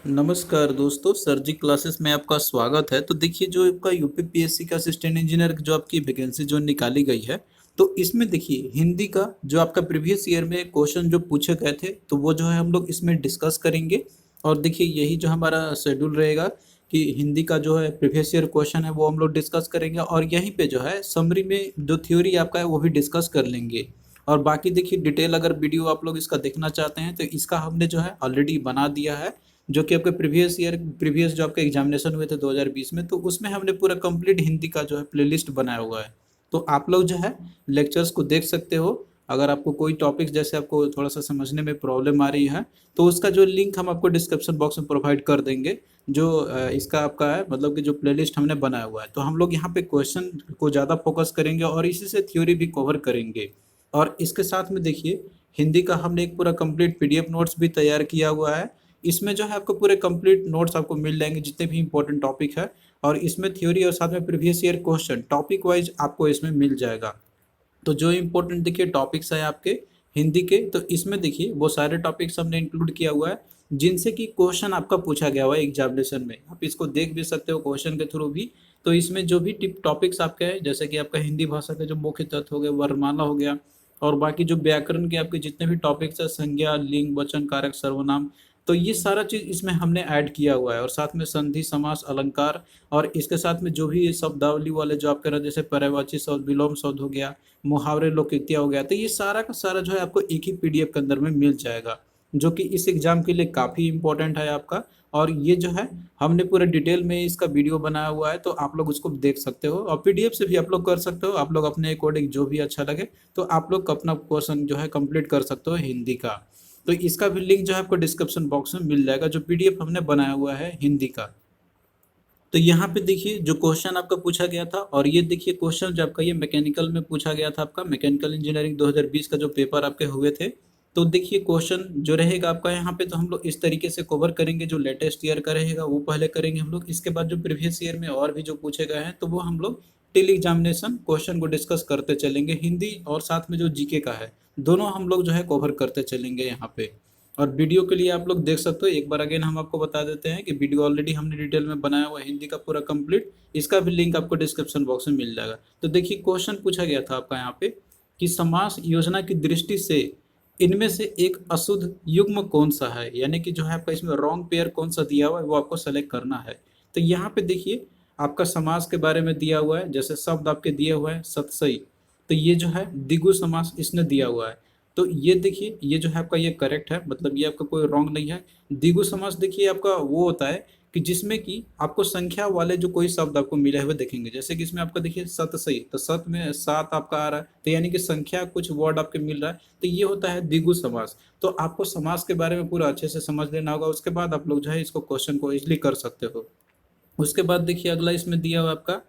नमस्कार दोस्तों, सर जी क्लासेस में आपका स्वागत है। तो देखिए, जो आपका यूपीपीएससी का असिस्टेंट इंजीनियर जो आपकी वैकेंसी जो निकाली गई है, तो इसमें देखिए हिंदी का जो आपका प्रीवियस ईयर में क्वेश्चन जो पूछे गए थे, तो वो जो है हम लोग इसमें डिस्कस करेंगे। और देखिए यही जो हमारा शेड्यूल रहेगा कि हिंदी का जो है प्रीवियस ईयर क्वेश्चन है वो हम लोग डिस्कस करेंगे, और यहीं पे जो है समरी में जो थ्योरी आपका है वो भी डिस्कस कर लेंगे। और बाकी देखिए डिटेल अगर वीडियो आप लोग इसका देखना चाहते हैं तो इसका हमने जो है ऑलरेडी बना दिया है, जो कि आपके प्रीवियस जो आपके एग्जामिनेशन हुए थे 2020 में, तो उसमें हमने पूरा कंप्लीट हिंदी का जो है प्लेलिस्ट बनाया हुआ है। तो आप लोग जो है लेक्चर्स को देख सकते हो। अगर आपको कोई टॉपिक्स जैसे आपको थोड़ा सा समझने में प्रॉब्लम आ रही है, तो उसका जो लिंक हम आपको डिस्क्रिप्शन बॉक्स में प्रोवाइड कर देंगे। जो इसका आपका है मतलब कि जो प्लेलिस्ट हमने बनाया हुआ है, तो हम लोग यहाँ पे क्वेश्चन को ज़्यादा फोकस करेंगे और इसी से थ्योरी भी कवर करेंगे। और इसके साथ में देखिए हिंदी का हमने एक पूरा कंप्लीट पीडीएफ नोट्स भी तैयार किया हुआ है। इसमें जो है आपको पूरे कंप्लीट नोट्स आपको मिल जाएंगे जितने भी इंपॉर्टेंट टॉपिक है, और इसमें थ्योरी और साथ में previous year question topic wise आपको इसमें मिल जाएगा। तो जो इम्पोर्टेंट देखिए टॉपिक्स है आपके हिंदी के, तो इसमें देखिए वो सारे टॉपिक्स हमने इंक्लूड किया हुआ है जिनसे कि क्वेश्चन आपका पूछा गया हुआ है एग्जामिनेशन में। आप इसको देख भी सकते हो क्वेश्चन के थ्रू भी। तो इसमें जो भी टिप टॉपिक्स आपके हैं, जैसे कि आपका हिंदी भाषा के जो मुख्य तत्व हो गए, वर्णमाला हो गया, और बाकी जो व्याकरण के आपके जितने भी टॉपिक्स है, संज्ञा, लिंग, वचन, कारक, सर्वनाम, तो ये सारा चीज इसमें हमने ऐड किया हुआ है। और साथ में संधि, समास, अलंकार, और इसके साथ में जो भी शब्दावली वाले जो आपके जैसे पर्यायवाची शब्द, विलोम शब्द हो गया, मुहावरे, लोकोक्तियाँ हो गया, तो ये सारा का सारा जो है आपको एक ही पीडीएफ के अंदर में मिल जाएगा, जो कि इस एग्जाम के लिए काफ़ी इंपॉर्टेंट है आपका। और ये जो है हमने पूरे डिटेल में इसका वीडियो बनाया हुआ है, तो आप लोग उसको देख सकते हो और पीडीएफ से भी आप लोग कर सकते हो। आप लोग अपने अकॉर्डिंग जो भी अच्छा लगे तो आप लोग अपना क्वेश्चन जो है कंप्लीट कर सकते हो हिंदी का। तो इसका भी लिंक जो है आपको डिस्क्रिप्शन बॉक्स में मिल जाएगा, जो पीडीएफ हमने बनाया हुआ है हिंदी का। तो यहाँ पे देखिए जो क्वेश्चन आपका पूछा गया था, और ये देखिए क्वेश्चन जो आपका ये मैकेनिकल में पूछा गया था, आपका मैकेनिकल इंजीनियरिंग 2020 का जो पेपर आपके हुए थे। तो देखिए क्वेश्चन जो रहेगा आपका यहाँ पे, तो हम लोग इस तरीके से कवर करेंगे। जो लेटेस्ट ईयर का रहेगा वो पहले करेंगे हम लोग, इसके बाद जो प्रीवियस ईयर में और भी जो पूछे गए हैं तो वो हम लोग टिल एग्जामिनेशन क्वेश्चन को डिस्कस करते चलेंगे। हिंदी और साथ में जो जीके का है, दोनों हम लोग जो है कवर करते चलेंगे यहाँ पे। और वीडियो के लिए आप लोग देख सकते हो, एक बार अगेन हम आपको बता देते हैं कि वीडियो ऑलरेडी हमने डिटेल में बनाया हुआ है हिंदी का पूरा कंप्लीट। इसका भी लिंक आपको डिस्क्रिप्शन बॉक्स में मिल जाएगा। तो देखिए क्वेश्चन पूछा गया था आपका यहाँ पे कि समास योजना की दृष्टि से इनमें से एक अशुद्ध युग्म कौन सा है, यानी कि जो है आपका इसमें रॉन्ग पेयर कौन सा दिया हुआ है वो आपको सेलेक्ट करना है। तो यहाँ पे देखिए आपका समास के बारे में दिया हुआ है, जैसे शब्द आपके दिए हुए हैं सतसई, तो ये जो है द्विगु समास इसने दिया हुआ है। तो ये देखिए ये जो है आपका ये करेक्ट है, मतलब ये आपका कोई रॉन्ग नहीं है। द्विगु समास देखिए आपका वो होता है कि जिसमें कि आपको संख्या वाले जो कोई शब्द आपको मिले हुए देखेंगे, जैसे कि इसमें आपका देखिए सत सही, तो सत में सात आपका आ रहा है, तो यानी कि संख्या कुछ वर्ड आपके मिल रहा है, तो ये होता है द्विगु समास। तो आपको समास के बारे में पूरा अच्छे से समझ लेना होगा, उसके बाद आप लोग जो है इसको क्वेश्चन को इजिली कर सकते हो। उसके बाद देखिए अगला इसमें दिया हुआ आपका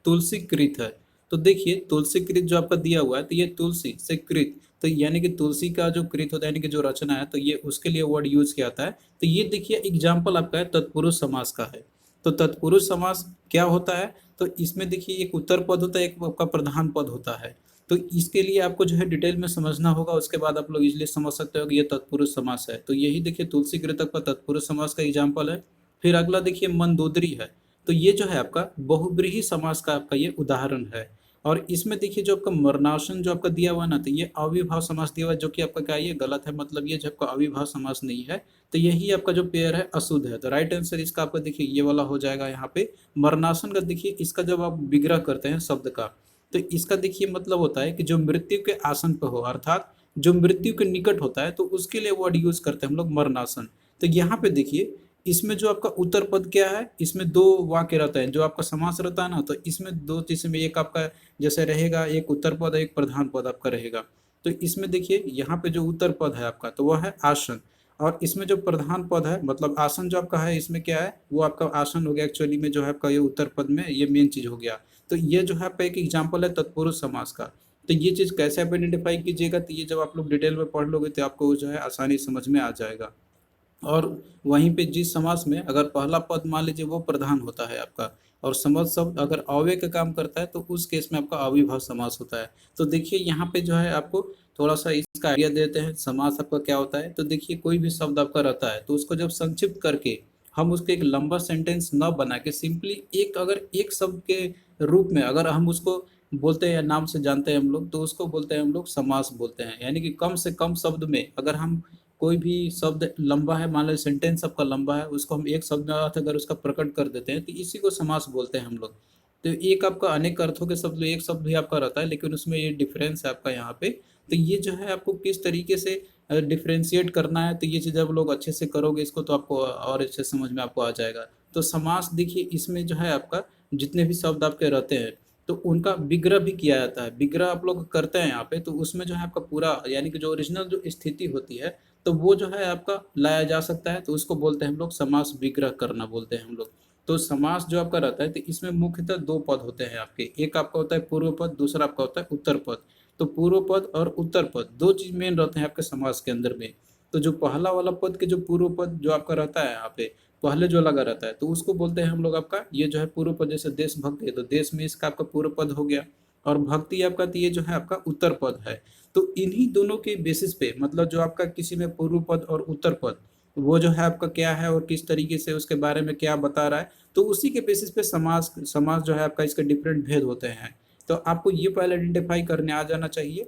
तुलसी कृत है। तो देखिए तुलसी कृत जो आपका दिया हुआ है, तो ये तुलसी से कृत, तो यानी कि तुलसी का जो कृत होता है यानी कि जो रचना है, तो ये उसके लिए वर्ड यूज किया जाता है। तो ये देखिए एग्जाम्पल आपका है तत्पुरुष समास का है। तो तत्पुरुष समास क्या होता है, तो इसमें देखिए एक उत्तर पद होता है, एक आपका प्रधान पद होता है। तो इसके लिए आपको जो है डिटेल में समझना होगा, उसके बाद आप लोग इजिली समझ सकते हो कि ये तत्पुरुष समास है। तो यही देखिए तुलसी कृत का तत्पुरुष समास का एग्जाम्पल है। फिर अगला देखिए मंदोदरी है। तो ये जो है आपका बहुब्रीहि समास का आपका ये उदाहरण है। और इसमें देखिए जो आपका मरणासन जो आपका दिया हुआ है ना, तो ये अविभाव समास दिया हुआ है, जो कि आपका क्या है, ये गलत है, मतलब ये जो आपका अविभाव समास नहीं है। तो यही आपका जो पेयर है अशुद्ध है। तो राइट आंसर इसका आपका देखिए ये वाला हो जाएगा यहाँ पे। मरणासन का देखिए इसका जब आप विग्रह करते हैं शब्द का, तो इसका देखिए मतलब होता है कि जो मृत्यु के आसन पर हो, अर्थात जो मृत्यु के निकट होता है, तो उसके लिए वर्ड यूज करते हैं हम लोग मरणासन। तो यहाँ पे देखिए इसमें जो आपका उत्तर पद क्या है, इसमें दो वाक्य रहता है, जो आपका समास रहता है ना, तो इसमें दो चीज में एक आपका जैसे रहेगा, एक उत्तर पद एक प्रधान पद आपका रहेगा। तो इसमें देखिए यहाँ पे जो उत्तर पद है आपका, तो वह है आसन। और इसमें जो प्रधान पद है मतलब आसन जो आपका है, इसमें क्या है, वो आपका आसन हो गया एक्चुअली में, जो है आपका ये उत्तर पद में ये मेन चीज हो गया। तो ये जो है आपका एक एग्जाम्पल है तत्पुरुष समास का। तो ये चीज कैसे आप आइडेंटिफाई कीजिएगा, तो ये जब आप लोग डिटेल में पढ़ लोगे तो आपको जो है आसानी समझ में आ जाएगा। और वहीं पे जिस समास में अगर पहला पद मान लीजिए वो प्रधान होता है आपका, और समझ शब्द अगर अव्यय का काम करता है, तो उस केस में आपका अविभाव समास होता है। तो देखिए यहाँ पे जो है आपको थोड़ा सा इसका आइडिया देते हैं समास आपका क्या होता है। तो देखिए कोई भी शब्द आपका रहता है, तो उसको जब संक्षिप्त करके हम उसको एक लंबा सेंटेंस न बना के सिंपली एक, अगर एक शब्द के रूप में अगर हम उसको बोलते हैं या नाम से जानते हैं हम लोग, तो उसको बोलते हैं हम लोग समास बोलते हैं। यानी कि कम से कम शब्द में अगर हम कोई भी शब्द लंबा है, मान लो सेंटेंस आपका लंबा है, उसको हम एक शब्द में अर्थ अगर उसका प्रकट कर देते हैं तो इसी को समास बोलते हैं हम लोग। तो एक आपका अनेक अर्थों के शब्द एक शब्द भी आपका रहता है, लेकिन उसमें ये डिफरेंस है आपका यहाँ पे। तो ये जो है आपको किस तरीके से डिफरेंशिएट करना है, तो ये चीज़ आप लोग अच्छे से करोगे इसको तो आपको और अच्छे समझ में आपको आ जाएगा। तो समास देखिए इसमें जो है आपका जितने भी शब्द आपके रहते हैं तो उनका विग्रह भी किया जाता है। विग्रह आप लोग करते हैं यहाँ पे, तो उसमें जो है आपका पूरा यानी कि जो ओरिजिनल जो स्थिति होती है तो वो जो है आपका लाया जा सकता है, तो उसको बोलते हैं हम लोग समास विग्रह करना बोलते हैं हम लोग। तो समास जो आपका रहता है तो इसमें मुख्यतः दो पद होते हैं आपके, एक आपका होता है पूर्व पद, दूसरा आपका होता है उत्तर पद। तो पूर्व पद और उत्तर पद दो चीज मेन रहते हैं आपके समास के अंदर में। तो जो पहला वाला पद के जो पूर्व पद जो आपका रहता है यहाँ पे पहले जो लगा रहता है तो उसको बोलते हैं हम लोग आपका ये जो है पूर्व पद। जैसे देश भक्ति है तो देश में इसका आपका पूर्व पद हो गया, और भक्ति आपका तो ये जो है आपका उत्तर पद है। तो इन्हीं दोनों के बेसिस पे मतलब जो आपका किसी में पूर्व पद और उत्तर पद वो जो है आपका क्या है और किस तरीके से उसके बारे में क्या बता रहा है, तो उसी के बेसिस पे समास समास जो है आपका इसके डिफरेंट भेद होते हैं। तो आपको ये पहले आइडेंटिफाई करने आ जाना चाहिए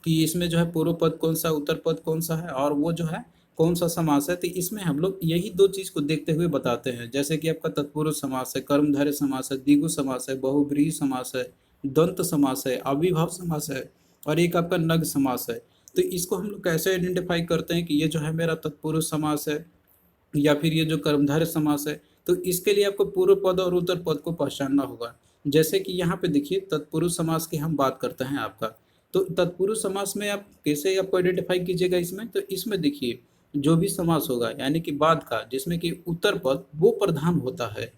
कि इसमें जो है पूर्व पद कौन सा, उत्तर पद कौन सा है, और वो जो है कौन सा समास है। तो इसमें हम लोग यही दो चीज को देखते हुए बताते हैं, जैसे कि आपका तत्पुरुष समास है, कर्मधारय समास है, द्विगु समास है, बहुब्रीहि समास है, द्वंद्व समास है, अविभाव समास है, और एक आपका नग समास है। तो इसको हम लोग कैसे आइडेंटिफाई करते हैं कि ये जो है मेरा तत्पुरुष समास है या फिर ये जो कर्मधारय समास है। तो इसके लिए आपको पूर्व पद और उत्तर पद को पहचानना होगा। जैसे कि यहाँ पे देखिए तत्पुरुष समास की हम बात करते हैं आपका, तो तत्पुरुष समास में आप कैसे आपको आइडेंटिफाई कीजिएगा इसमें, तो इसमें देखिए जो भी समास होगा यानी कि बाद का जिसमें कि उत्तर पद वो प्रधान होता है,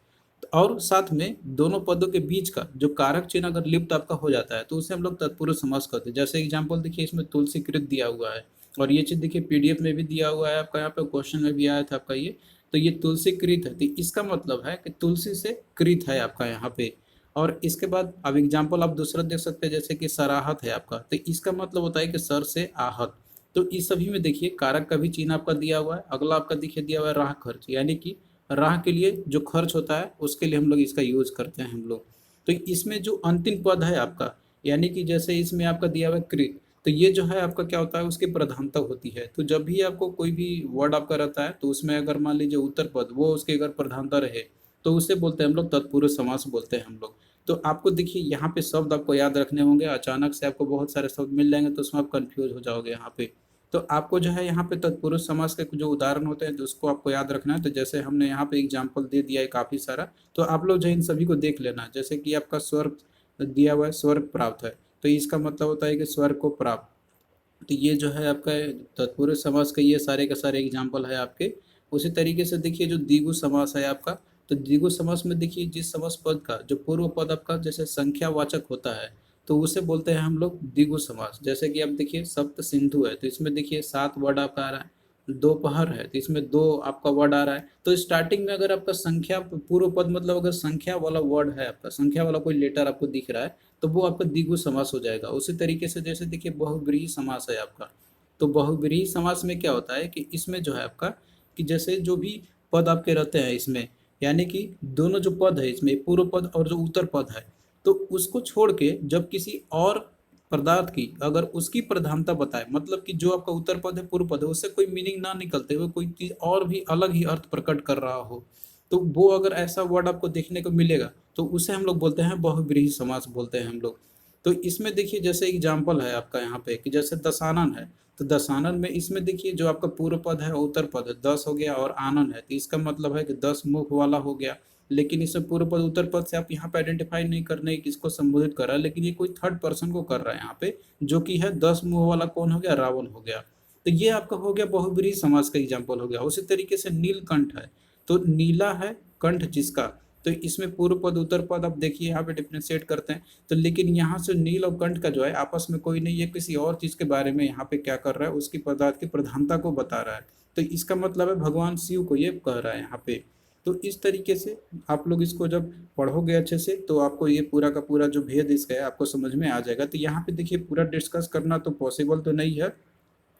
और साथ में दोनों पदों के बीच का जो कारक चिन्ह अगर लिप्त आपका हो जाता है तो उसे हम लोग तत्पुरुष समास कहते हैं। जैसे एग्जांपल देखिए इसमें तुलसीकृत दिया हुआ है, और ये चीज देखिए पीडीएफ में भी दिया हुआ है आपका, यहाँ पे क्वेश्चन में भी आया था आपका ये। तो ये तुलसीकृत है तो इसका मतलब है कि तुलसी से कृत है आपका यहाँ पे। और इसके बाद अब एग्जाम्पल आप दूसरा देख सकते हैं, जैसे कि सराहत है आपका, तो इसका मतलब होता है कि सर से आहत। तो इस सभी में देखिए कारक का भी चिन्ह आपका दिया हुआ है। अगला आपका देखिए दिया हुआ है राह खर्च, यानी कि राह के लिए जो खर्च होता है उसके लिए हम लोग इसका यूज करते हैं हम लोग। तो इसमें जो अंतिम पद है आपका यानी कि जैसे इसमें आपका दिया हुआ है कृत, तो ये जो है आपका क्या होता है उसकी प्रधानता होती है। तो जब भी आपको कोई भी वर्ड आपका रहता है तो उसमें अगर मान लीजिए उत्तर पद वो उसकी अगर प्रधानता रहे तो उसे बोलते हैं हम लोग तत्पुरुष समास बोलते हैं हम लोग। तो आपको देखिए यहाँ पे शब्द आपको याद रखने होंगे, अचानक से आपको बहुत सारे शब्द मिल जाएंगे तो उसमें आप कंफ्यूज हो जाओगे यहाँ पे। तो आपको जो है यहाँ पे तत्पुरुष समास के जो उदाहरण होते हैं तो उसको आपको याद रखना है। तो जैसे हमने यहाँ पे एग्जाम्पल दे दिया है काफी सारा, तो आप लोग जो है इन सभी को देख लेना। जैसे कि आपका स्वर्ग दिया हुआ है, स्वर्ग प्राप्त है, तो इसका मतलब होता है कि स्वर्ग को प्राप्त। तो ये जो है आपका तत्पुरुष समास का ये सारे के सारे एग्जाम्पल है आपके। उसी तरीके से देखिए जो द्विगु समास है आपका, तो द्विगु समास में देखिए जिस समास पद का जो पूर्व पद आपका जैसे संख्यावाचक होता है तो उसे बोलते हैं हम लोग द्विगु समास। जैसे कि आप देखिए सप्त सिंधु है तो इसमें देखिए 7 वर्ड आपका आ रहा है, दोपहर है तो इसमें 2 आपका वर्ड आ रहा है। तो स्टार्टिंग में अगर आपका संख्या पूर्व पद मतलब अगर संख्या वाला वर्ड है आपका, संख्या वाला कोई लेटर आपको दिख रहा है तो वो आपका द्विगु समास हो जाएगा। उसी तरीके से जैसे देखिए बहुब्रीहि समास है आपका, तो बहुब्रीहि समास में क्या होता है कि इसमें जो है आपका कि जैसे जो भी पद आपके रहते हैं इसमें, यानी कि दोनों जो पद है इसमें पूर्व पद और जो उत्तर पद है, तो उसको छोड़ के जब किसी और पदार्थ की अगर उसकी प्रधानता बताए, मतलब कि जो आपका उत्तर पद है पूर्व पद है उससे कोई मीनिंग ना निकलते हुए कोई चीज और भी अलग ही अर्थ प्रकट कर रहा हो, तो वो अगर ऐसा वर्ड आपको देखने को मिलेगा तो उसे हम लोग बोलते हैं बहुब्रीहि समास बोलते हैं हम लोग। तो इसमें देखिए जैसे एग्जाम्पल है आपका यहाँ पे कि जैसे दशानन है, तो दशानन में इसमें देखिए जो आपका पूर्व पद है और उत्तर पद है 10 हो गया और आनन है, तो इसका मतलब है कि 10 मुख वाला हो गया। लेकिन इसमें पूर्व पद उत्तर पद से आप यहाँ पे आइडेंटिफाई नहीं करने किसको संबोधित कर रहा है, लेकिन ये कोई थर्ड पर्सन को कर रहा है यहाँ पे, जो कि है 10 मुंह वाला कौन हो गया, रावण हो गया। तो ये आपका हो गया बहुब्रीहि समास का एग्जाम्पल हो गया। उसी तरीके से नीलकंठ है, तो नीला है कंठ जिसका, तो इसमें पूर्व पद उत्तर पद आप देखिए यहाँ पे डिफ्रेंशिएट करते हैं। तो लेकिन यहाँ से नील और कंठ का जो है आपस में कोई नहीं, ये किसी और चीज के बारे में यहाँ पे क्या कर रहा है उसकी पदार्थ की प्रधानता को बता रहा है। तो इसका मतलब है भगवान शिव को ये कह रहा है यहाँ पे। तो इस तरीके से आप लोग इसको जब पढ़ोगे अच्छे से तो आपको ये पूरा का पूरा जो भेद इसका है आपको समझ में आ जाएगा। तो यहाँ पे देखिए पूरा डिस्कस करना तो पॉसिबल तो नहीं है,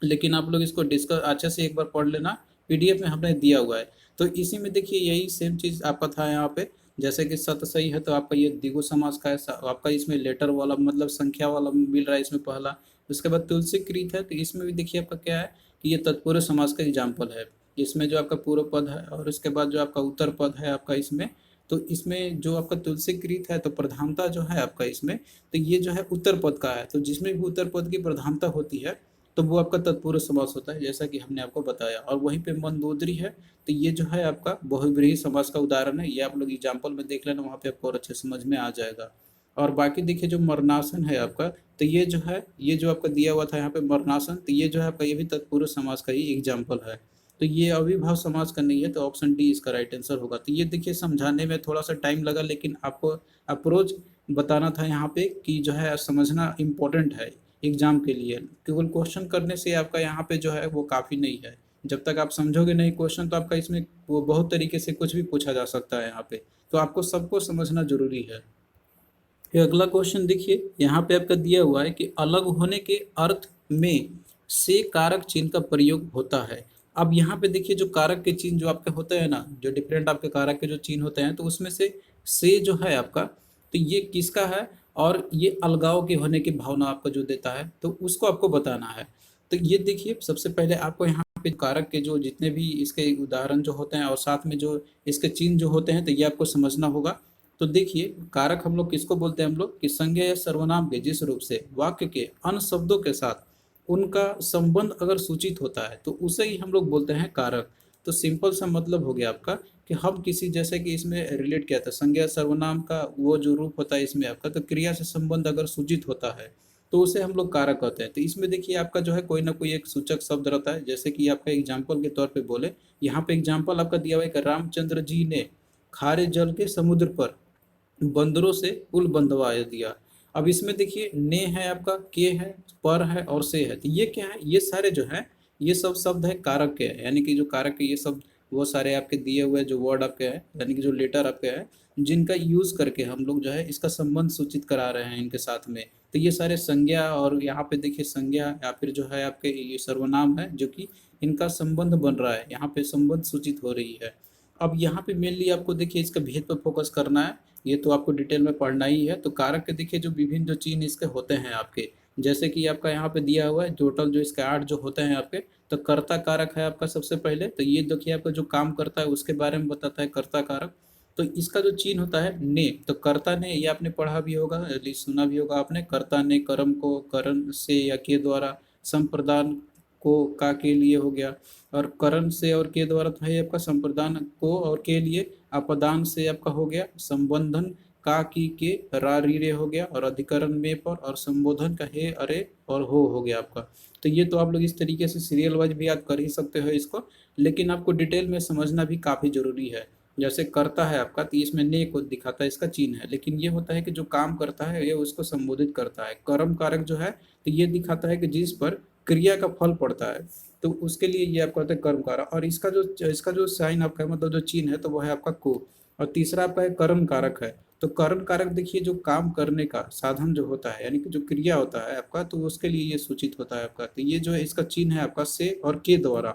लेकिन आप लोग इसको डिस्कस अच्छे से एक बार पढ़ लेना, पीडीएफ में हमने दिया हुआ है। तो इसी में देखिए यही सेम चीज आपका था यहाँ पे, जैसे कि सत सही है तो आपका ये द्विगु समास का है, आपका इसमें लेटर वाला मतलब संख्या वाला मिल रहा है इसमें पहला। उसके बाद तुलसी कृत है, तो इसमें भी देखिए आपका क्या है कि ये तत्पुरुष समास का एग्जाम्पल है। इसमें जो आपका पूर्व पद है और उसके बाद जो आपका उत्तर पद है आपका इसमें, तो इसमें जो आपका तुलसी कृत है तो प्रधानता जो है आपका इसमें, तो ये जो है उत्तर पद का है, तो जिसमें भी उत्तर पद की प्रधानता होती है तो वो आपका तत्पुरुष समास होता है, जैसा कि हमने आपको बताया। और वहीं पे मंदोदरी है, तो ये जो है आपका बहुव्रीहि समास का उदाहरण है, ये आप लोग एग्जाम्पल में देख लेना, वहाँ पे आपको और अच्छे समझ में आ जाएगा। और बाकी देखिए जो मरणासन है आपका, तो ये जो है ये जो आपका दिया हुआ था यहाँ पे मरणासन, तो ये जो है आपका ये भी तत्पुरुष समास का ही एग्जाम्पल है। तो ये अविभाव समास का नहीं है, तो ऑप्शन डी इसका राइट आंसर होगा। तो ये देखिए समझाने में थोड़ा सा टाइम लगा, लेकिन आपको अप्रोच बताना था यहाँ पे कि जो है समझना इम्पोर्टेंट है एग्जाम के लिए। केवल क्वेश्चन करने से आपका यहाँ पे जो है वो काफ़ी नहीं है, जब तक आप समझोगे नहीं क्वेश्चन तो आपका इसमें वो बहुत तरीके से कुछ भी पूछा जा सकता है यहाँ पे, तो आपको सबको समझना जरूरी है। फिर अगला क्वेश्चन देखिए, यहाँ पे आपका दिया हुआ है कि अलग होने के अर्थ में से कारक चिन्ह का प्रयोग होता है। अब यहाँ पे देखिए जो कारक के चिन्ह जो आपके होते हैं ना, जो डिफरेंट आपके कारक के जो चिन्ह होते हैं, तो उसमें से जो है आपका, तो ये किसका है और ये अलगाव के होने की भावना आपको जो देता है, तो उसको आपको बताना है। तो ये देखिए सबसे पहले आपको यहाँ पे कारक के जो जितने भी इसके उदाहरण जो होते हैं और साथ में जो इसके चिन्ह जो होते हैं, तो ये आपको समझना होगा। तो देखिए कारक हम लोग किसको बोलते हैं, हम लोग कि संज्ञा या सर्वनाम के जिस रूप से वाक्य के अन्य शब्दों के साथ उनका संबंध अगर सूचित होता है तो उसे ही हम लोग बोलते हैं कारक। तो सिंपल सा मतलब हो गया आपका कि हम किसी, जैसे कि इसमें रिलेट किया था संज्ञा सर्वनाम का वो जो रूप होता है इसमें आपका, तो क्रिया से संबंध अगर सूचित होता है तो उसे हम लोग कारक कहते हैं। तो इसमें देखिए आपका जो है कोई ना कोई एक सूचक शब्द रहता है, जैसे कि आपका एग्जाम्पल के तौर पे बोले, यहाँ पे एग्जाम्पल आपका दिया हुआ है कि रामचंद्र जी ने खारे जल के समुद्र पर बंदरों से पुल बंधवा दिया। अब इसमें देखिए ने है आपका, के है, पर है और से है, तो ये क्या है, ये सारे जो है ये सब शब्द है कारक के हैं, यानी कि जो कारक के ये सब वो सारे आपके दिए हुए जो वर्ड आपके हैं, यानी कि जो लेटर आपके हैं, जिनका यूज करके हम लोग जो है इसका संबंध सूचित करा रहे हैं इनके साथ में। तो ये सारे संज्ञा, और यहाँ पे देखिए संज्ञा या फिर जो है आपके ये सर्वनाम है जो कि इनका संबंध बन रहा है, यहाँ पे संबंध सूचित हो रही है। अब यहाँ पे मेनली आपको देखिए इसका भेद पर फोकस करना है, ये तो आपको डिटेल में पढ़ना ही है। तो कारक के देखिए जो विभिन्न जो चिन्ह इसके होते हैं आपके, जैसे कि आपका यहाँ पे दिया हुआ है टोटल जो इसके 8 जो होते हैं आपके। तो कर्ता कारक है आपका सबसे पहले, तो ये देखिए आपका जो काम करता है उसके बारे में बताता है कर्ता कारक। तो इसका जो चिन्ह होता है ने, तो कर्ता ने, ये आपने पढ़ा भी होगा, सुना भी होगा आपने, कर्ता ने कर्म को करण से या के द्वारा संप्रदान को का के लिए हो गया, और करण से और के द्वारा तो है आपका संप्रदान को और के लिए, अपदान से आपका हो गया संबंधन का की के रा री रे हो गया, और अधिकरण में पर, और संबोधन का हे अरे और हो गया आपका। तो ये तो आप लोग इस तरीके से सीरियल वाइज भी याद कर ही सकते हो इसको, लेकिन आपको डिटेल में समझना भी काफ़ी जरूरी है। जैसे करता है आपका, तो इसमें ने को दिखाता है इसका चिन्ह है, लेकिन ये होता है कि जो काम करता है ये उसको संबोधित करता है। कर्म कारक जो है तो ये दिखाता है कि जिस पर क्रिया का फल पड़ता है, तो उसके लिए ये आपका होता है कर्म कारक। और इसका जो साइन आपका मतलब जो चिन्ह है तो वो है आपका को। और तीसरा आपका है करण कारक है। तो करण कारक देखिए जो काम करने का साधन जो होता है, यानी कि जो क्रिया होता है आपका, तो उसके लिए ये सूचित होता है आपका। तो ये जो है इसका चिन्ह है आपका से और के द्वारा।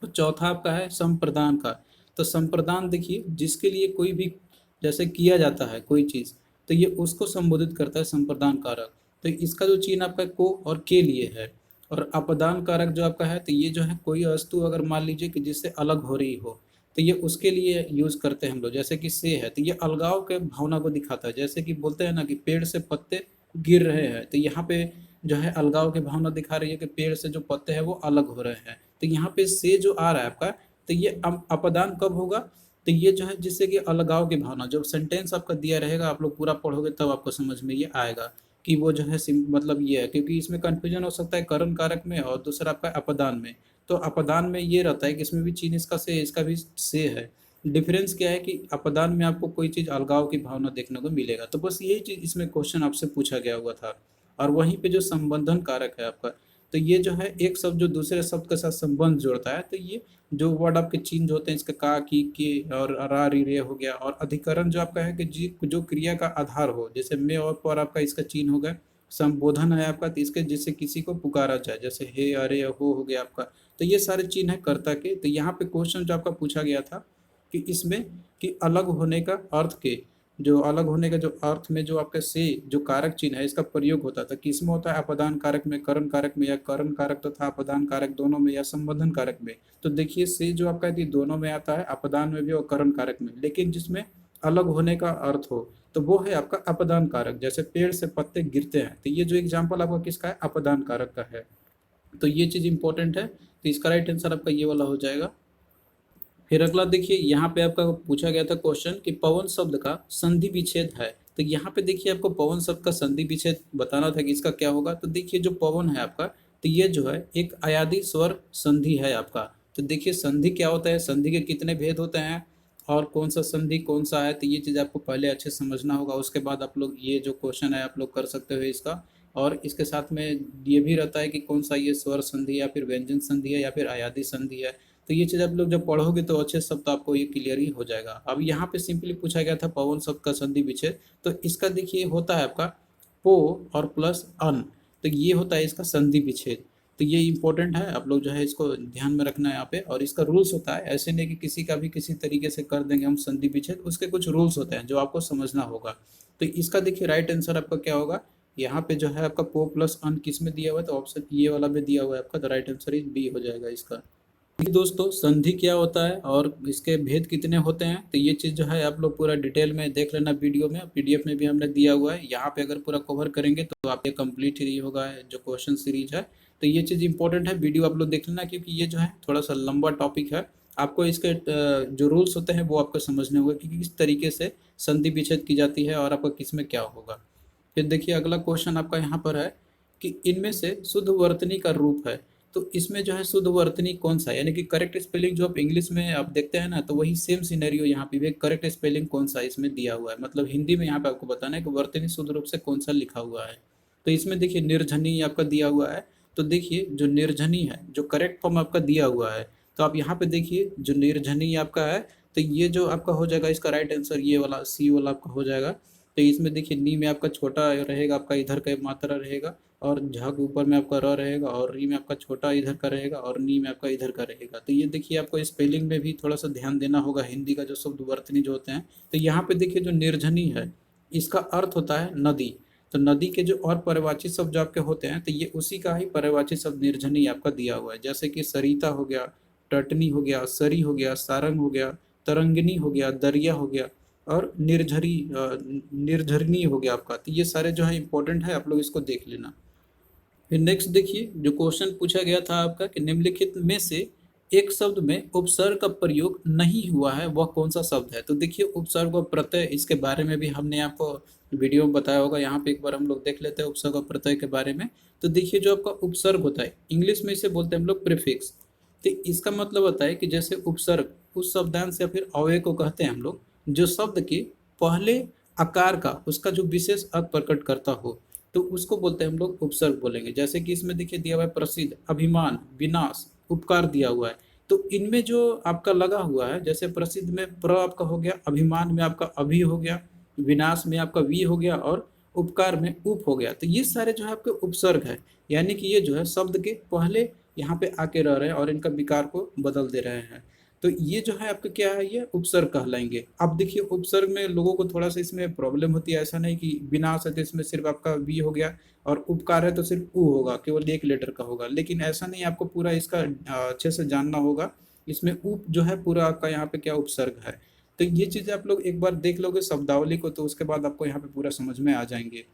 तो चौथा आपका है संप्रदान का। तो संप्रदान देखिए जिसके लिए कोई भी जैसे किया जाता है कोई चीज़, तो ये उसको संबोधित करता है संप्रदान कारक। तो इसका जो चिन्ह आपका को और के लिए है। और अपदान कारक जो आपका है, तो ये जो है कोई वस्तु अगर मान लीजिए कि जिससे अलग हो रही हो, तो ये उसके लिए यूज करते हैं हम लोग। जैसे कि से है, तो ये अलगाव के भावना को दिखाता है, जैसे कि बोलते हैं ना कि पेड़ से पत्ते गिर रहे हैं, तो यहाँ पे जो है अलगाव की भावना दिखा रही है कि पेड़ से जो पत्ते हैं वो अलग हो रहे हैं। तो यहाँ पे से जो आ रहा है आपका, तो ये अपदान कब होगा, तो ये जो है जिससे कि अलगाव की भावना, जब सेंटेंस आपका दिया रहेगा आप लोग पूरा पढ़ोगे तब आपको समझ में ये आएगा कि वो जो है मतलब ये है, क्योंकि इसमें कंफ्यूजन हो सकता है करण कारक में और दूसरा आपका अपदान में। तो अपदान में ये रहता है कि इसमें भी चिन्ह इसका से, इसका भी से है। डिफरेंस क्या है कि अपदान में आपको कोई चीज़ अलगाव की भावना देखने को मिलेगा। तो बस यही चीज़ इसमें क्वेश्चन आपसे पूछा गया हुआ था। और वहीं पे जो संबंधन कारक है आपका, तो ये जो है एक शब्द जो दूसरे शब्द के साथ संबंध जोड़ता है, तो ये जो वर्ड आपके चेंज होते हैं इसका का की के और रा री रे हो गया। और अधिकरण जो आपका है कि जी जो क्रिया का आधार हो, जैसे में और पर आपका इसका चिन्ह हो गया। संबोधन है आपका, तो इसके जिससे किसी को पुकारा जाए, जैसे हे अरे हो गया आपका। तो तो ये सारे चिन्ह है कर्ता के। तो यहाँ पे क्वेश्चन जो आपका पूछा गया था कि इसमें कि अलग होने का अर्थ के, जो अलग होने का जो अर्थ में जो आपका से जो कारक चिन्ह है इसका प्रयोग होता था, किसमें होता है, अपदान कारक में, करण कारक में, या करण कारक तथा अपदान कारक दोनों में, या संबंधन कारक में। तो देखिए से जो आपका है दोनों में आता है, अपदान में भी और करण कारक में, लेकिन जिसमें अलग होने का अर्थ हो तो वो है आपका अपदान कारक। जैसे पेड़ से पत्ते गिरते हैं, तो ये जो एग्जाम्पल आपका किसका है, अपदान कारक का है। तो ये चीज इंपॉर्टेंट है। तो इसका राइट आंसर आपका ये वाला हो जाएगा। फिर अगला देखिए, यहाँ पे आपका पूछा गया था क्वेश्चन कि पवन शब्द का संधि विच्छेद है। तो यहाँ पे देखिए आपको पवन शब्द का संधि विच्छेद बताना था कि इसका क्या होगा। तो देखिए जो पवन है आपका, तो ये जो है एक अयादी स्वर संधि है आपका। तो देखिए संधि क्या होता है, संधि के कितने भेद होते हैं और कौन सा संधि कौन सा है, तो ये चीज़ आपको पहले अच्छे से समझना होगा। उसके बाद आप लोग ये जो क्वेश्चन है आप लोग कर सकते हो इसका। और इसके साथ में ये भी रहता है कि कौन सा ये स्वर संधि या फिर व्यंजन संधि है या फिर अयादी संधि है। तो ये चीज़ आप लोग जब पढ़ोगे तो अच्छे शब्द आपको ये क्लियर ही हो जाएगा। अब यहाँ पे सिंपली पूछा गया था पवन शब्द का संधि विच्छेद, तो इसका देखिए होता है आपका पो और प्लस अन, तो ये होता है इसका संधि विच्छेद। तो ये इंपॉर्टेंट है, आप लोग जो है इसको ध्यान में रखना है यहाँ पे। और इसका रूल्स होता है, ऐसे नहीं कि किसी का भी किसी तरीके से कर देंगे हम संधि विच्छेद, उसके कुछ रूल्स होते हैं जो आपको समझना होगा। तो इसका देखिए राइट आंसर आपका क्या होगा, यहाँ पे जो है आपका पो प्लस अन किस में दिया हुआ है, तो ऑप्शन ये वाला में दिया हुआ है आपका। तो राइट आंसर इज बी हो जाएगा इसका। दोस्तों संधि क्या होता है और इसके भेद कितने होते हैं, तो ये चीज़ जो है आप लोग पूरा डिटेल में देख लेना वीडियो में, पीडीएफ में भी हमने दिया हुआ है। यहाँ पे अगर पूरा कवर करेंगे तो आप ये कंप्लीट ही होगा जो क्वेश्चन सीरीज है। तो ये चीज़ इंपॉर्टेंट है, वीडियो आप लोग देख लेना, क्योंकि ये जो है थोड़ा सा लंबा टॉपिक है। आपको इसके जो रूल्स होते हैं वो आपको समझने होंगे कि किस तरीके से संधि विच्छेद की जाती है और आपका किस में क्या होगा। फिर देखिए अगला क्वेश्चन आपका यहाँ पर है कि इनमें से शुद्ध वर्तनी का रूप है। तो इसमें जो है शुद्ध वर्तनी कौन सा है, यानी कि करेक्ट स्पेलिंग जो आप इंग्लिश में आप देखते हैं ना, तो वही सेम सिनेरियो यहाँ पे भी करेक्ट स्पेलिंग कौन सा इसमें दिया हुआ है। मतलब हिंदी में यहाँ पे आपको बताना है कि वर्तनी शुद्ध रूप से कौन सा लिखा हुआ है। तो इसमें देखिए निर्झनी आपका दिया हुआ है। तो देखिए जो निर्झनी है जो करेक्ट फॉर्म आपका दिया हुआ है, तो आप यहाँ पे देखिए जो निर्झनी आपका है, तो ये जो आपका हो जाएगा इसका राइट आंसर ये वाला सी वाला आपका हो जाएगा। तो इसमें देखिए नी में आपका छोटा रहेगा, आपका इधर का मात्रा रहेगा, और झ के ऊपर में आपका र रहेगा, और री में आपका छोटा इधर का रहेगा, और नी में आपका इधर का रहेगा। तो ये देखिए आपको स्पेलिंग में भी थोड़ा सा ध्यान देना होगा, हिंदी का जो शब्द वर्तनी जो होते हैं। तो यहाँ पे देखिए जो निर्झनी है इसका अर्थ होता है नदी। तो नदी के जो और पर्यायवाची शब्द जो आपके होते हैं, तो ये उसी का ही पर्यायवाची शब्द निर्झनी आपका दिया हुआ है। जैसे कि सरिता हो गया, टटनी हो गया, सरी हो गया, सारंग हो गया, तरंगिनी हो गया, दरिया हो गया, और निर्झरनी हो गया आपका। तो ये सारे जो है इंपॉर्टेंट है, आप लोग इसको देख लेना। फिर नेक्स्ट देखिए जो क्वेश्चन पूछा गया था आपका कि निम्नलिखित में से एक शब्द में उपसर्ग का प्रयोग नहीं हुआ है, वह कौन सा शब्द है। तो देखिए उपसर्ग और प्रत्यय, इसके बारे में भी हमने आपको वीडियो में बताया होगा। यहाँ पे एक बार हम लोग देख लेते हैं उपसर्ग और प्रत्यय के बारे में। तो देखिए जो आपका उपसर्ग होता है, इंग्लिश में इसे बोलते हैं हम लोग प्रीफिक्स। तो इसका मतलब होता है कि जैसे उपसर्ग उस शब्दांश या फिर अव्यय को कहते हैं हम लोग, जो शब्द के पहले आकार का उसका जो विशेष अर्थ प्रकट करता हो, तो उसको बोलते हैं हम लोग उपसर्ग बोलेंगे। जैसे कि इसमें देखिए दिया हुआ है प्रसिद्ध, अभिमान, विनाश, उपकार दिया हुआ है। तो इनमें जो आपका लगा हुआ है, जैसे प्रसिद्ध में प्र आपका हो गया, अभिमान में आपका अभि हो गया, विनाश में आपका वी हो गया, और उपकार में उप हो गया। तो ये सारे जो है आपके उपसर्ग है, यानी कि ये जो है शब्द के पहले यहाँ पे आके रह रहे हैं और इनका विकार को बदल दे रहे हैं। तो ये जो है आपका क्या है, ये उपसर्ग कहलाएंगे। अब देखिए उपसर्ग में लोगों को थोड़ा सा इसमें प्रॉब्लम होती है, ऐसा नहीं कि विनाश है तो इसमें सिर्फ आपका वी हो गया, और उपकार है तो सिर्फ उ होगा, केवल एक लेटर का होगा। लेकिन ऐसा नहीं, आपको पूरा इसका अच्छे से जानना होगा। इसमें उप जो है पूरा आपका यहाँ पे क्या उपसर्ग है। तो ये चीज़ आप लोग एक बार देख लोगे शब्दावली को, तो उसके बाद आपको यहाँ पे पूरा समझ में आ जाएंगे।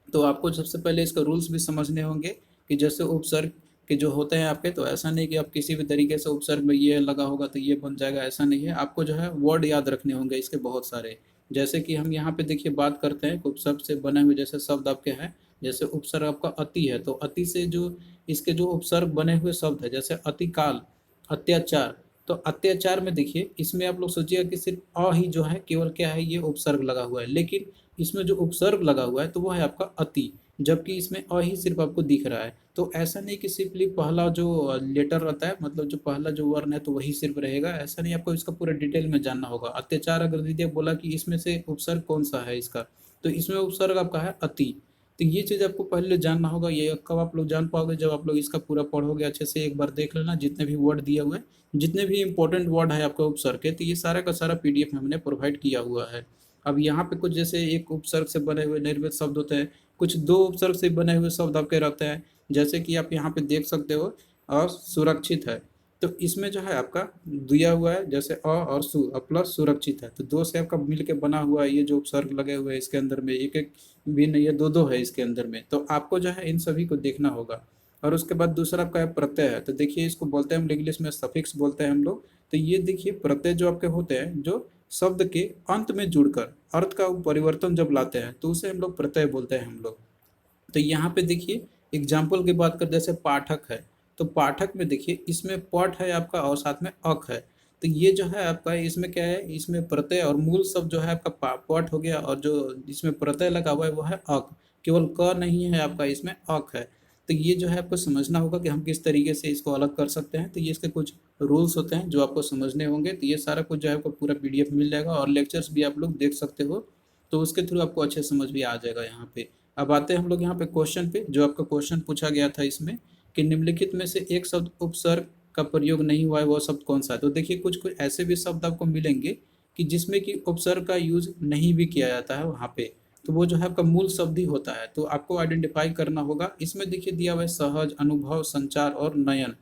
तो आपको सबसे पहले इसका रूल्स भी समझने होंगे कि जैसे उपसर्ग के जो होते हैं आपके, तो ऐसा नहीं कि आप किसी भी तरीके से उपसर्ग में ये लगा होगा तो ये बन जाएगा, ऐसा नहीं है। आपको जो है वर्ड याद रखने होंगे इसके बहुत सारे। जैसे कि हम यहाँ पे देखिए बात करते हैं उपसर्ग से बने हुए जैसे शब्द आपके हैं। जैसे उपसर्ग आपका अति है, तो अति से जो इसके जो उपसर्ग बने हुए शब्द है, जैसे अतिकाल, अत्याचार। तो अत्याचार में देखिए इसमें आप लोग सोचिएगा कि सिर्फ अ ही जो है केवल क्या है, ये उपसर्ग लगा हुआ है, लेकिन इसमें जो उपसर्ग लगा हुआ है तो वो है आपका अति, जबकि इसमें अ ही सिर्फ आपको दिख रहा है। तो ऐसा नहीं कि सिंपली पहला जो लेटर रहता है, मतलब जो पहला जो वर्ण है तो वही सिर्फ रहेगा, ऐसा नहीं। आपको इसका पूरा डिटेल में जानना होगा। अत्याचार अगर दीदी बोला कि इसमें से उपसर्ग कौन सा है इसका, तो इसमें उपसर्ग आपका है अति। तो ये चीज़ आपको पहले जानना होगा। ये कब आप लोग जान पाओगे, जब आप लोग इसका पूरा पढ़ोगे अच्छे से। एक बार देख लेना जितने भी वर्ड दिए हुए हैं, जितने भी इंपॉर्टेंट वर्ड है आपके उपसर्ग के, तो ये सारा का सारा पीडीएफ में हमने प्रोवाइड किया हुआ है। अब यहाँ पे कुछ जैसे एक उपसर्ग से बने हुए निर्मित शब्द होते हैं, कुछ दो उपसर्ग से बने हुए शब्द आपके रहते हैं, जैसे कि आप यहाँ पे देख सकते हो सुरक्षित है। तो इसमें जो है आपका दिया हुआ है जैसे और सु प्लस सुरक्षित है, तो दो से आपका मिल के बना हुआ है। ये जो उपसर्ग लगे हुए हैं इसके अंदर में एक एक भी नहीं, ये दो दो है इसके अंदर में, तो आपको जो है इन सभी को देखना होगा। और उसके बाद दूसरा आपका प्रत्यय है, तो देखिए इसको बोलते हैं हम इंग्लिश में सफिक्स बोलते हैं हम लोग। तो ये देखिए प्रत्यय जो आपके होते हैं, जो शब्द के अंत में जुड़कर अर्थ का परिवर्तन जब लाते हैं, तो उसे हम लोग प्रत्यय बोलते हैं हम लोग। तो यहाँ पे देखिए एग्जाम्पल की बात कर, जैसे पाठक है, तो पाठक में देखिए इसमें पट है आपका और साथ में अक है। तो ये जो है आपका इसमें क्या है, इसमें प्रत्यय और मूल शब्द जो है आपका पट हो गया, और जो इसमें प्रत्यय लगा हुआ है वो है अक, केवल क नहीं है आपका, इसमें अक है। तो ये जो है आपको समझना होगा कि हम किस तरीके से इसको अलग कर सकते हैं। तो ये इसके कुछ रूल्स होते हैं जो आपको समझने होंगे। तो ये सारा कुछ जो है आपको पूरा पीडीएफ मिल जाएगा, और लेक्चर्स भी आप लोग देख सकते हो, तो उसके थ्रू आपको अच्छे समझ भी आ जाएगा यहाँ पे। अब आते हैं हम लोग यहाँ पे क्वेश्चन पे, जो आपका क्वेश्चन पूछा गया था इसमें कि निम्नलिखित में से एक शब्द उपसर्ग का प्रयोग नहीं हुआ है, वो शब्द कौन सा है। तो देखिए कुछ कुछ ऐसे भी शब्द आपको मिलेंगे कि जिसमें कि उपसर्ग का यूज नहीं भी किया जाता है वहाँ पे, तो वो जो है आपका मूल शब्द ही होता है। तो आपको आइडेंटिफाई करना होगा। इसमें देखिए दिया हुआ है सहज, अनुभव, संचार और नयन।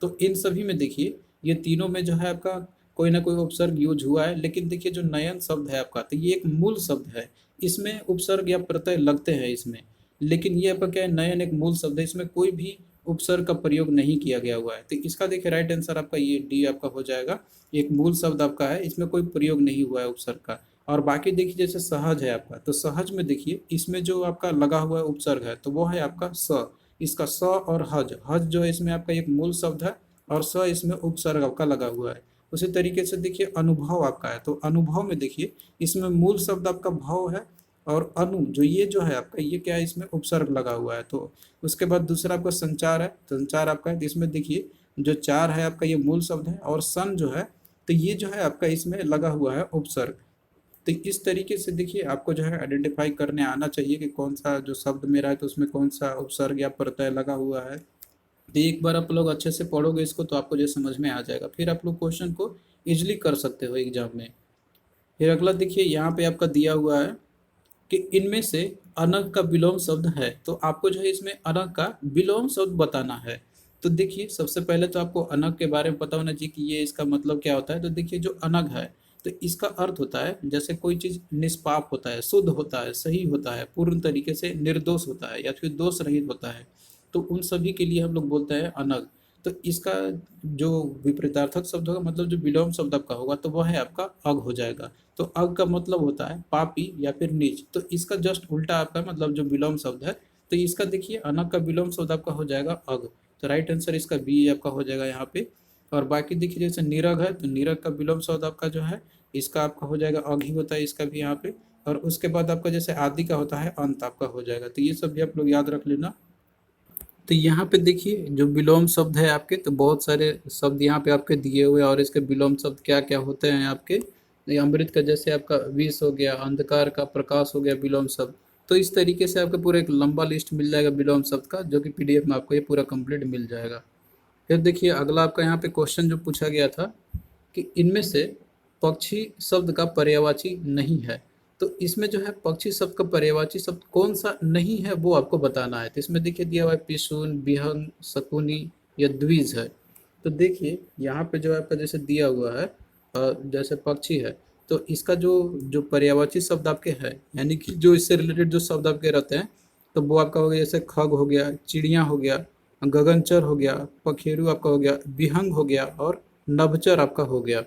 तो इन सभी में देखिए ये तीनों में जो है आपका कोई ना कोई उपसर्ग यूज हुआ है, लेकिन देखिए जो नयन शब्द है आपका, तो ये एक मूल शब्द है, इसमें उपसर्ग या प्रत्यय लगते हैं इसमें, लेकिन ये आपका क्या है, नयन एक मूल शब्द है, इसमें कोई भी उपसर्ग का प्रयोग नहीं किया गया हुआ है। तो इसका देखिए राइट आंसर आपका ये डी आपका हो जाएगा। एक मूल शब्द आपका है, इसमें कोई प्रयोग नहीं हुआ है उपसर्ग का। और बाकी देखिए जैसे सहज है आपका, तो सहज में देखिए इसमें जो आपका लगा हुआ है उपसर्ग है, तो वो है आपका स। इसका स और हज, हज जो है इसमें आपका एक मूल शब्द है, और स इसमें उपसर्ग आपका लगा हुआ है। उसी तरीके से देखिए अनुभव आपका है, तो अनुभव में देखिए इसमें मूल शब्द आपका भाव है, और अनु जो ये जो है आपका ये क्या है, इसमें उपसर्ग लगा हुआ है। तो उसके बाद दूसरा आपका संचार है, संचार आपका है, इसमें देखिए जो चार है आपका ये मूल शब्द है, और सन जो है तो ये जो है आपका इसमें लगा हुआ है उपसर्ग। तो इस तरीके से देखिए आपको जो है आइडेंटिफाई करने आना चाहिए कि कौन सा जो शब्द मेरा है तो उसमें कौन सा उपसर्ग या प्रत्यय लगा हुआ है। तो एक बार आप लोग अच्छे से पढ़ोगे इसको तो आपको जो समझ में आ जाएगा, फिर आप लोग क्वेश्चन को इजिली कर सकते हो एग्जाम में। फिर अगला देखिए यहाँ पे आपका दिया हुआ है कि इनमें से अनग का विलोम शब्द है, तो आपको जो है इसमें अनग का विलोम शब्द बताना है। तो देखिए सबसे पहले तो आपको अनग के बारे में पता होना चाहिए कि ये इसका मतलब क्या होता है। तो देखिए जो अनग है, तो इसका अर्थ होता है जैसे कोई चीज निष्पाप होता है, शुद्ध होता है, सही होता है, पूर्ण तरीके से निर्दोष होता है, या फिर दोष रहित होता है, तो उन सभी के लिए हम लोग बोलते हैं अनग। तो इसका जो विपरीतार्थक शब्द होगा, मतलब जो विलोम शब्द आपका होगा, तो वह है आपका अग हो जाएगा। तो अग का मतलब होता है पापी या फिर नीच, तो इसका जस्ट उल्टा आपका मतलब जो विलोम शब्द है, तो इसका देखिए अनग का विलोम शब्द आपका हो जाएगा अग। तो राइट आंसर इसका बी आपका हो जाएगा यहाँ पे। और बाकी देखिए जैसे निरग है, तो निरग का विलोम शब्द आपका जो है इसका आपका हो जाएगा अग ही होता है इसका भी यहाँ पे। और उसके बाद आपका जैसे आदि का होता है अंत आपका हो जाएगा। तो ये सब भी आप लोग याद रख लेना। तो यहाँ पे देखिए जो विलोम शब्द है आपके, तो बहुत सारे शब्द यहाँ पे आपके दिए हुए हैं, और इसके विलोम शब्द क्या क्या होते हैं आपके। ये अमृत का जैसे आपका विष हो गया, अंधकार का प्रकाश हो गया विलोम शब्द। तो इस तरीके से आपको पूरा एक लंबा लिस्ट मिल जाएगा विलोम शब्द का, जो कि पीडीएफ में आपको ये पूरा कंप्लीट मिल जाएगा। फिर देखिए अगला आपका यहाँ पे क्वेश्चन जो पूछा गया था कि इनमें से पक्षी शब्द का पर्यायवाची नहीं है। तो इसमें जो है पक्षी शब्द का पर्यायवाची शब्द कौन सा नहीं है वो आपको बताना है। तो इसमें देखिए दिया हुआ है पिशुन, बिहंग, शकुनी या द्विज है। तो देखिए यहाँ पे जो आपका जैसे दिया हुआ है जैसे पक्षी है, तो इसका जो जो पर्यायवाची शब्द आपके है, यानी कि जो इससे रिलेटेड जो शब्द आपके रहते हैं, तो वो आपका हो गया जैसे खग हो गया, चिड़िया हो गया, गगनचर हो गया, पखेरु आपका हो गया, विहंग हो गया, और नभचर आपका हो गया।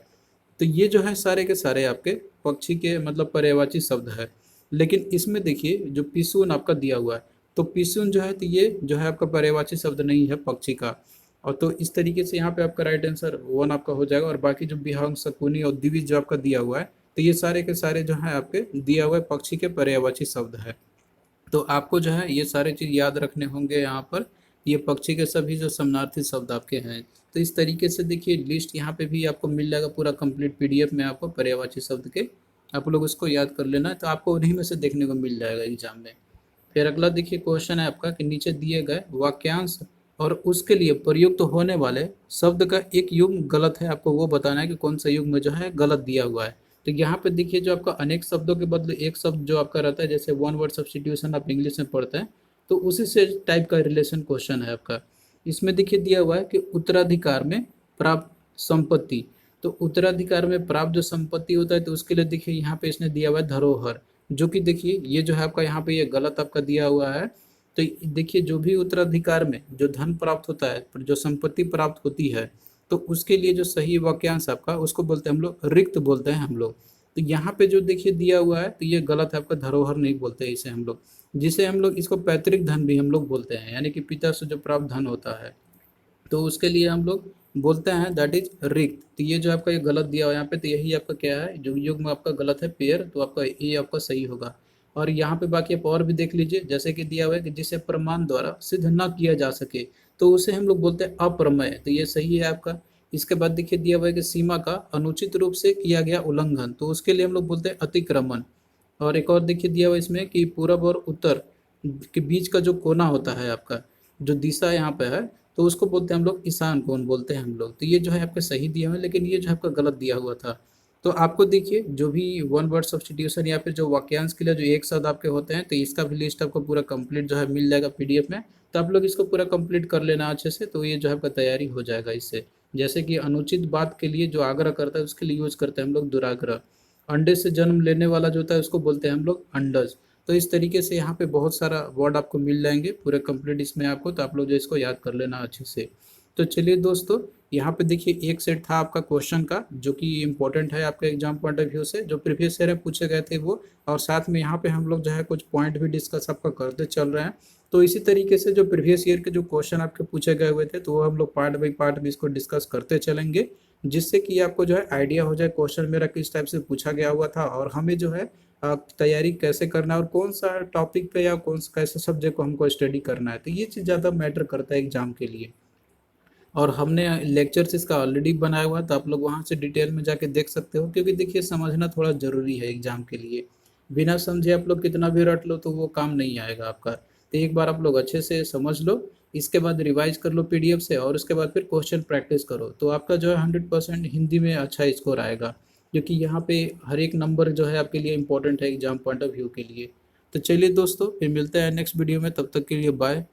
तो ये जो है सारे के सारे आपके पक्षी के मतलब पर्यायवाची शब्द है। लेकिन इसमें देखिए जो पिसून आपका दिया हुआ है, तो पिसून जो है तो ये जो है आपका पर्यायवाची शब्द नहीं है पक्षी का। और तो इस तरीके से यहाँ पे आपका राइट आंसर वन आपका हो जाएगा। और बाकी जो विहंग, शकुनी और द्विज जो आपका दिया हुआ है, तो ये सारे के सारे जो है आपके दिया हुआ है पक्षी के पर्यायवाची शब्द है। तो आपको जो है ये सारे चीज़ याद रखने होंगे यहाँ पर। ये पक्षी के सभी जो समानार्थी शब्द आपके हैं, तो इस तरीके से देखिए लिस्ट यहाँ पे भी आपको मिल जाएगा पूरा कंप्लीट पीडीएफ में आपको पर्यायवाची शब्द के। आप लोग उसको याद कर लेना, तो आपको उन्हीं में से देखने को मिल जाएगा एग्जाम में। फिर अगला देखिए क्वेश्चन है आपका कि नीचे दिए गए वाक्यांश और उसके लिए प्रयुक्त होने वाले शब्द का एक युग्म गलत है, आपको वो बताना है कि कौन सा युग्म जो है गलत दिया हुआ है। तो यहाँ पे देखिए जो आपका अनेक शब्दों के बदले एक शब्द जो आपका रहता है, जैसे वन वर्ड सब्स्टिट्यूशन आप इंग्लिश में पढ़ते हैं, तो उसी से टाइप का रिलेशन क्वेश्चन है आपका। इसमें देखिए दिया हुआ है कि उत्तराधिकार में प्राप्त संपत्ति, तो उत्तराधिकार में प्राप्त जो संपत्ति होता है तो उसके लिए देखिए यहाँ पे इसने दिया हुआ है धरोहर, जो कि देखिए ये जो है आपका यहाँ पे ये गलत आपका दिया हुआ है। तो देखिए जो भी उत्तराधिकार में जो धन प्राप्त होता है, जो संपत्ति प्राप्त होती है, तो उसके लिए जो सही वाक्यांश आपका उसको बोलते हैं हम लोग रिक्त बोलते हैं हम लोग। तो यहाँ पे जो देखिए दिया हुआ है तो ये गलत है आपका, धरोहर नहीं बोलते इसे हम लोग, जिसे हम लोग इसको पैतृक धन भी हम लोग बोलते हैं, यानी कि पिता से जो प्राप्त धन होता है, तो उसके लिए हम लोग बोलते हैं दैट इज रिक्त। तो ये जो आपका ये गलत दिया हुआ है यहाँ पे, तो यही आपका क्या है, जो युग्म आपका गलत है पेयर, तो आपका ये आपका सही होगा। और यहाँ पे बाकी आप और भी देख लीजिए, जैसे कि दिया हुआ है कि जिसे प्रमाण द्वारा सिद्ध न किया जा सके, तो उसे हम लोग बोलते हैं अप्रमेय, तो ये सही है आपका। इसके बाद देखिए दिया हुआ है कि सीमा का अनुचित रूप से किया गया उल्लंघन, तो उसके लिए हम लोग बोलते हैं अतिक्रमण। और एक और देखिए दिया हुआ है इसमें कि पूरब और उत्तर के बीच का जो कोना होता है आपका, जो दिशा यहाँ पे है, तो उसको बोलते हैं हम लोग ईशान कोण बोलते हैं हम लोग। तो ये जो है आपका सही दिया हुआ है, लेकिन ये जो है आपका गलत दिया हुआ था। तो आपको देखिए जो भी वन वर्ड सब्स्टिट्यूशन या फिर जो वाक्यांश के लिए जो एक शब्द आपके होते हैं, तो इसका भी लिस्ट आपको पूरा कंप्लीट जो है मिल जाएगा पीडीएफ में। तो आप लोग इसको पूरा कंप्लीट कर लेना अच्छे से, तो ये जो है आपका तैयारी हो जाएगा इससे। जैसे कि अनुचित बात के लिए जो आग्रह करता है उसके लिए यूज करते हैं हम लोग दुराग्रह। अंडे से जन्म लेने वाला जो होता है उसको बोलते हैं हम लोग अंडज। तो इस तरीके से यहाँ पे बहुत सारा वर्ड आपको मिल जाएंगे पूरे कंप्लीट इसमें आपको, तो आप लोग जो इसको याद कर लेना अच्छे से। तो चलिए दोस्तों, यहाँ पे देखिए एक सेट था आपका क्वेश्चन का जो कि इम्पोर्टेंट है आपके एग्जाम पॉइंट ऑफ व्यू से, जो प्रीवियस ईयर में पूछे गए थे वो, और साथ में यहाँ पे हम लोग जो है कुछ पॉइंट भी डिस्कस आपका करते चल रहे हैं। तो इसी तरीके से जो प्रीवियस ईयर के जो क्वेश्चन आपके पूछे गए हुए थे, तो वो हम लोग पार्ट बाई पार्ट भी इसको डिस्कस करते चलेंगे, जिससे कि आपको जो है आइडिया हो जाए क्वेश्चन मेरा किस टाइप से पूछा गया हुआ था, और हमें जो है तैयारी कैसे करना है, और कौन सा टॉपिक पे या कौन कैसे सब्जेक्ट को हमको स्टडी करना है। तो ये चीज़ ज़्यादा मैटर करता है एग्जाम के लिए। और हमने लेक्चर्स इसका ऑलरेडी बनाया हुआ है, तो आप लोग वहाँ से डिटेल में जाके देख सकते हो, क्योंकि देखिए समझना थोड़ा ज़रूरी है एग्जाम के लिए। बिना समझे आप लोग कितना भी रट लो तो वो काम नहीं आएगा आपका। तो एक बार आप लोग अच्छे से समझ लो, इसके बाद रिवाइज कर लो पीडीएफ से, और उसके बाद फिर क्वेश्चन प्रैक्टिस करो, तो आपका जो है 100% हिंदी में अच्छा स्कोर आएगा, क्योंकि यहाँ पे हर एक नंबर जो है आपके लिए इंपॉर्टेंट है एग्जाम पॉइंट ऑफ व्यू के लिए। तो चलिए दोस्तों, फिर मिलते हैं नेक्स्ट वीडियो में, तब तक के लिए बाय।